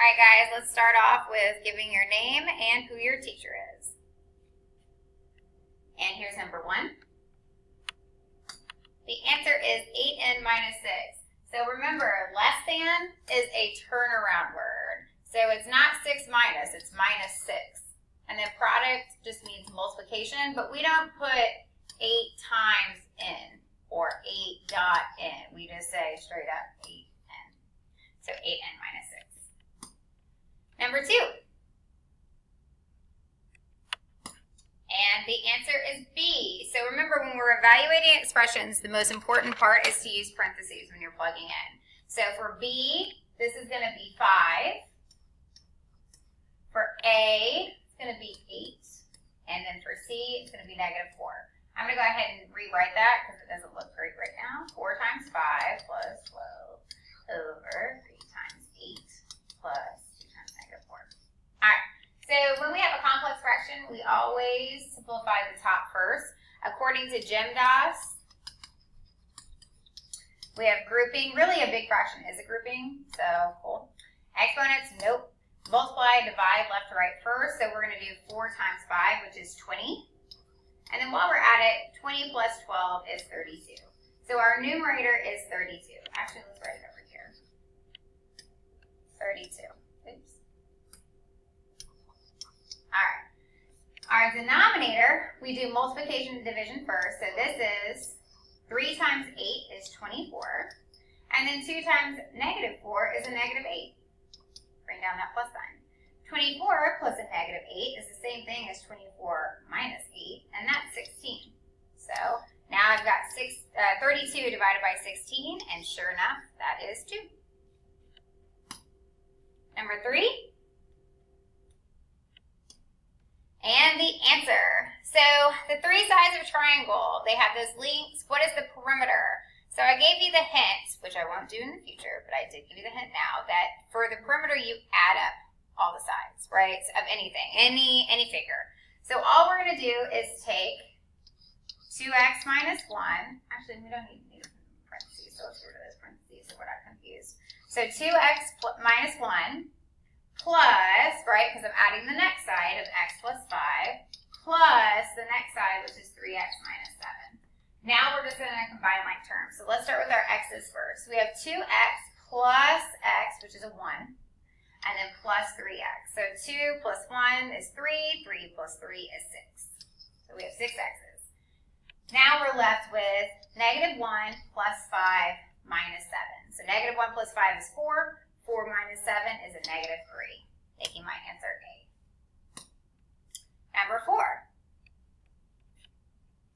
Alright guys, let's start off with giving your name and who your teacher is. And here's number 1. The answer is 8n minus 6. So remember, less than is a turnaround word. So it's not 6 minus, it's minus 6. And then product just means multiplication, but we don't put 8 times n or 8 dot n. We just say straight up 8n. So 8n minus 6. Number 2. And the answer is B. So remember, when we're evaluating expressions, the most important part is to use parentheses when you're plugging in. So for B, this is going to be 5. For A, it's going to be 8. And then for C, it's going to be negative 4. I'm going to go ahead and rewrite that because it doesn't look great right now. 4 times 5 plus 12 over 3 times 8 plus 2 times negative 4. All right. So when we have a complex fraction, we always simplify the top first. According to GEMDAS, we have grouping. Really, a big fraction is a grouping, so cool. Exponents, nope. Multiply, divide, left to right first. So we're going to do 4 times 5, which is 20. And then while we're at it, 20 plus 12 is 32. So our numerator is 32. Actually, let's write it over here. 32. Oops. All right. Our denominator, we do multiplication and division first. So this is 3 times 8 is 24. And then 2 times negative 4 is a negative 8. Bring down that plus sign. 24 plus a negative 8 is the same thing as 24 minus 8, and that's 16. So now I've got 32 divided by 16, and sure enough, that is 2. Number 3. And the answer. So the 3 sides of a triangle, they have those lengths. What is the perimeter? So I gave you the hint, which I won't do in the future, but I did give you the hint now, that for the perimeter you add up all the sides, right, of anything, any figure. So all we're going to do is take 2x minus 1. Actually, we don't need parentheses, so let's get rid of those parentheses so we're not confused. So 2x minus 1 plus, right, because I'm adding the next side of x plus 5, plus the next side, which is 3x minus 7. Now we're just going to combine like terms. So let's start with our x's first. We have 2x plus x, which is a 1, and then plus 3x. So 2 plus 1 is 3, 3 plus 3 is 6. So we have 6 x's. Now we're left with negative 1 plus 5 minus 7. So negative 1 plus 5 is 4. 4 minus 7 is a negative 3, making my answer A. Number 4.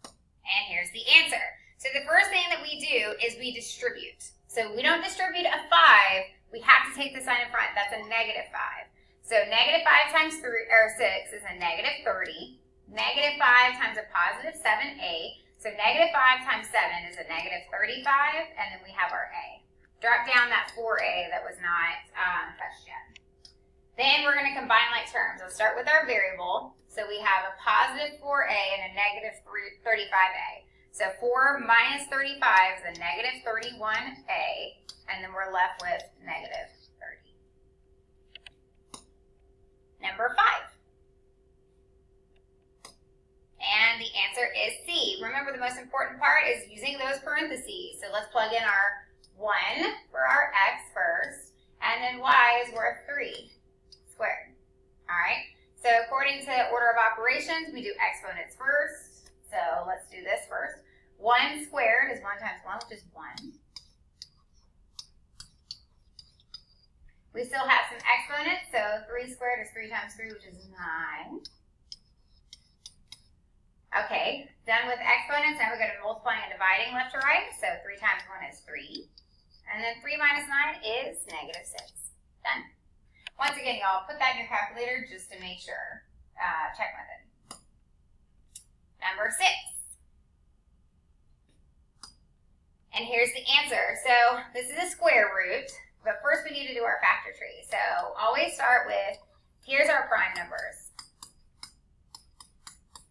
And here's the answer. So the first thing that we do is we distribute. So we don't distribute a 5. We have to take the sign in front. That's a negative 5. So negative 5 times 6 is a negative 30. Negative 5 times a positive 7a. So negative 5 times 7 is a negative 35. And then we have our a. Drop down that 4a that was not touched yet. Then we're going to combine like terms. Let's start with our variable. So we have a positive 4a and a negative 35a. So 4 minus 35 is a negative 31a. And then we're left with negative 30. Number 5. And the answer is C. Remember, the most important part is using those parentheses. So let's plug in our 1 for our x first, and then y is worth 3 squared. All right? So according to order of operations, we do exponents first. So let's do this first. 1 squared is 1 times 1, which is 1. We still have some exponents, so 3 squared is 3 times 3, which is 9. Okay, done with exponents. Now we're going to multiplying and dividing left to right. So 3 times 1 is 3. And then 3 minus 9 is negative 6. Done. Once again, y'all, put that in your calculator just to make sure. Check method. Number 6. And here's the answer. So this is a square root. But first we need to do our factor tree. So always start with, here's our prime numbers.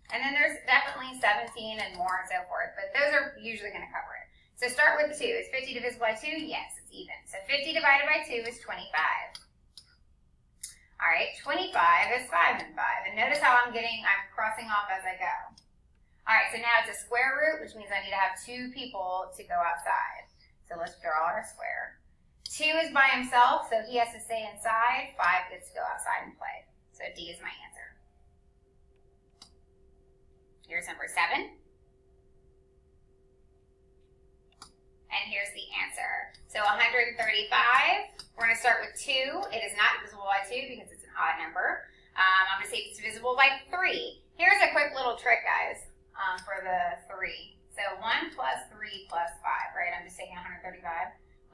And then there's definitely 17 and more and so forth, but those are usually going to cover it. So start with the 2. Is 50 divisible by 2? Yes, it's even. So 50 divided by 2 is 25. right, 25 is 5 and 5. And notice how I'm crossing off as I go. All right, so now it's a square root, which means I need to have 2 people to go outside. So let's draw our square. 2 is by himself, so he has to stay inside. 5 gets to go outside and play. So D is my answer. Here's number 7. And here's the answer. So 135, we're going to start with 2. It is not divisible by 2 because it's an odd number. I'm going to say it's divisible by 3. Here's a quick little trick, guys, for the 3. So 1 plus 3 plus 5, right? I'm just taking 135.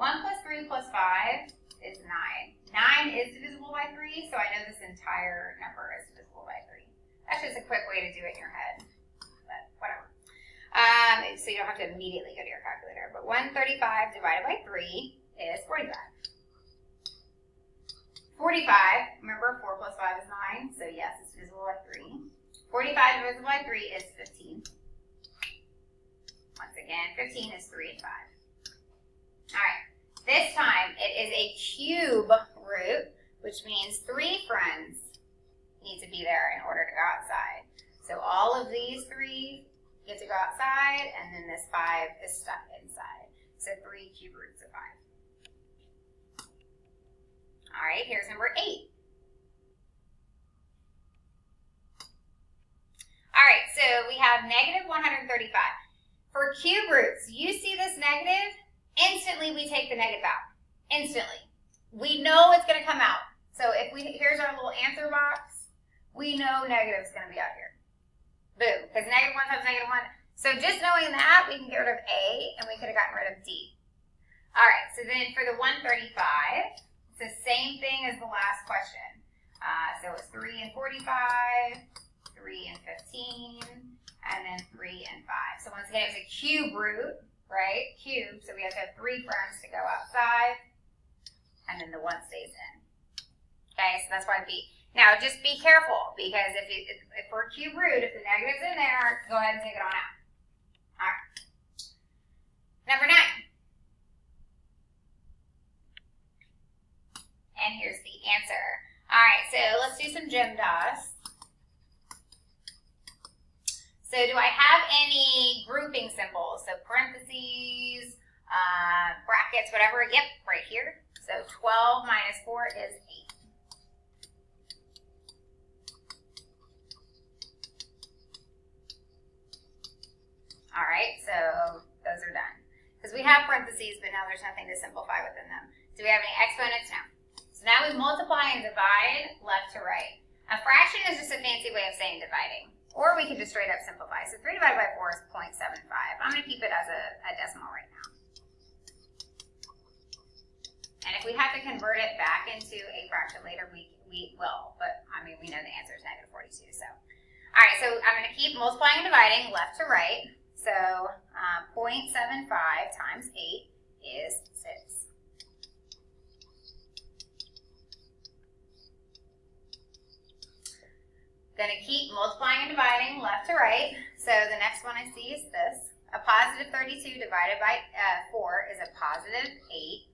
1 plus 3 plus 5 is 9. 9 is divisible by 3, so I know this entire number is divisible by 3. That's just a quick way to do it in your head, but whatever. So you don't have to immediately go to your calculator. But 135 divided by 3 is 45. 45, remember 4 plus 5 is 9, so yes, it's divisible by 3. 45 divisible by 3 is 15. Once again, 15 is 3 and 5. Alright, this time it is a cube root, which means 3 friends need to be there in order to go outside. So all of these 3 get to go outside, and then this 5 is stuck inside. So 3 cube roots of 5. All right, here's number 8. All right, so we have negative 135. For cube roots, you see this negative, instantly we take the negative out. Instantly. We know it's going to come out. So here's our little answer box, we know negative is going to be out here. Boom, because negative 1 times negative 1. So just knowing that, we can get rid of A, and we could have gotten rid of D. All right, so then for the 135, it's the same thing as the last question. So it's 3 and 45, 3 and 15, and then 3 and 5. So once again, it's a cube root, right? Cube, so we have to have 3 friends to go outside, and then the 1 stays in. Okay, so that's why B. Now, just be careful, because if we're a cube root, if the negative's in there, go ahead and take it on out. All right. Number 9. And here's the answer. All right, so let's do some GEMDAS. So do I have any grouping symbols? So parentheses, brackets, whatever. Yep, right here. So 12 minus 4 is 8. All right, so those are done. Because we have parentheses, but now there's nothing to simplify within them. Do we have any exponents? No. So now we multiply and divide left to right. A fraction is just a fancy way of saying dividing. Or we could just straight up simplify. So 3 divided by 4 is 0.75. I'm going to keep it as a decimal right now. And if we have to convert it back into a fraction later, we will. But, I mean, we know the answer is negative 42. So, all right, so I'm going to keep multiplying and dividing left to right. So 0.75 times 8 is 6. Going to keep multiplying and dividing left to right. So the next one I see is this. A positive 32 divided by 4 is a positive 8.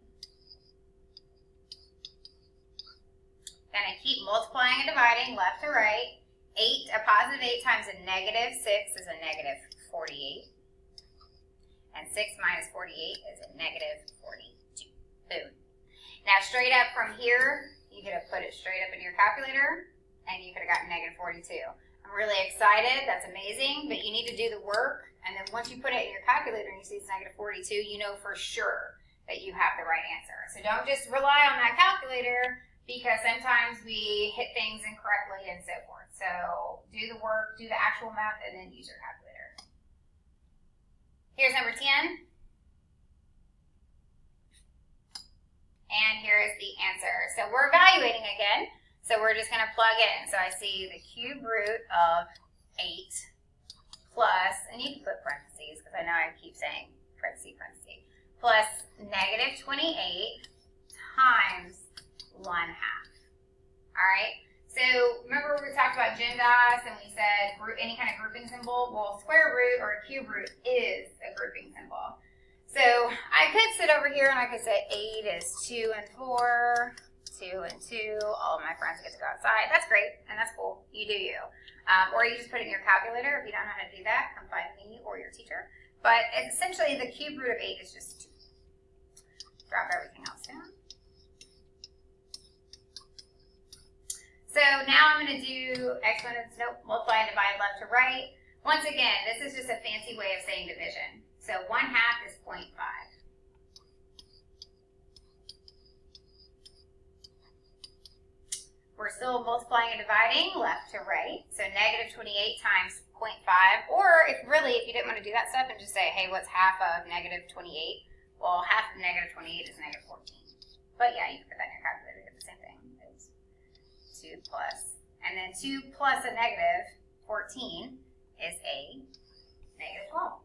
Going to keep multiplying and dividing left to right. A positive 8 times a negative 6 is a negative 48. And 6 minus 48 is a negative 42. Boom. Now straight up from here, you could have put it straight up in your calculator, and you could have gotten negative 42. I'm really excited. That's amazing. But you need to do the work. And then once you put it in your calculator and you see it's negative 42, you know for sure that you have the right answer. So don't just rely on that calculator, because sometimes we hit things incorrectly and so forth. So do the work, do the actual math, and then use your calculator. Here's number 10. And here is the answer. So we're evaluating again. So we're just going to plug in. So I see the cube root of 8 plus, and you can put parentheses because I know I keep saying parentheses, plus negative 28 times 1/2. All right. So remember we talked about GEMDAS and we said any kind of grouping symbol. Well, square root or a cube root is a grouping symbol. So I could sit over here and I could say 8 is 2 and 4, 2 and 2. All of my friends get to go outside. That's great, and that's cool. You do you. Or you just put it in your calculator. If you don't know how to do that, come find me or your teacher. But essentially, the cube root of 8 is just 2. Drop everything else down. So now I'm going to do exponents, multiply and divide left to right. Once again, this is just a fancy way of saying division. So 1/2 is 0.5. We're still multiplying and dividing left to right. So negative 28 times 0.5. Or if you didn't want to do that stuff and just say, hey, what's half of negative 28? Well, half of negative 28 is negative 14. But yeah, you can put that in your calculator to get the same thing. It's 2 plus, and then 2 plus a negative 14 is a negative 12.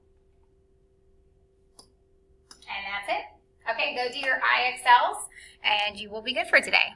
And that's it. Okay, go do your IXLs, and you will be good for today.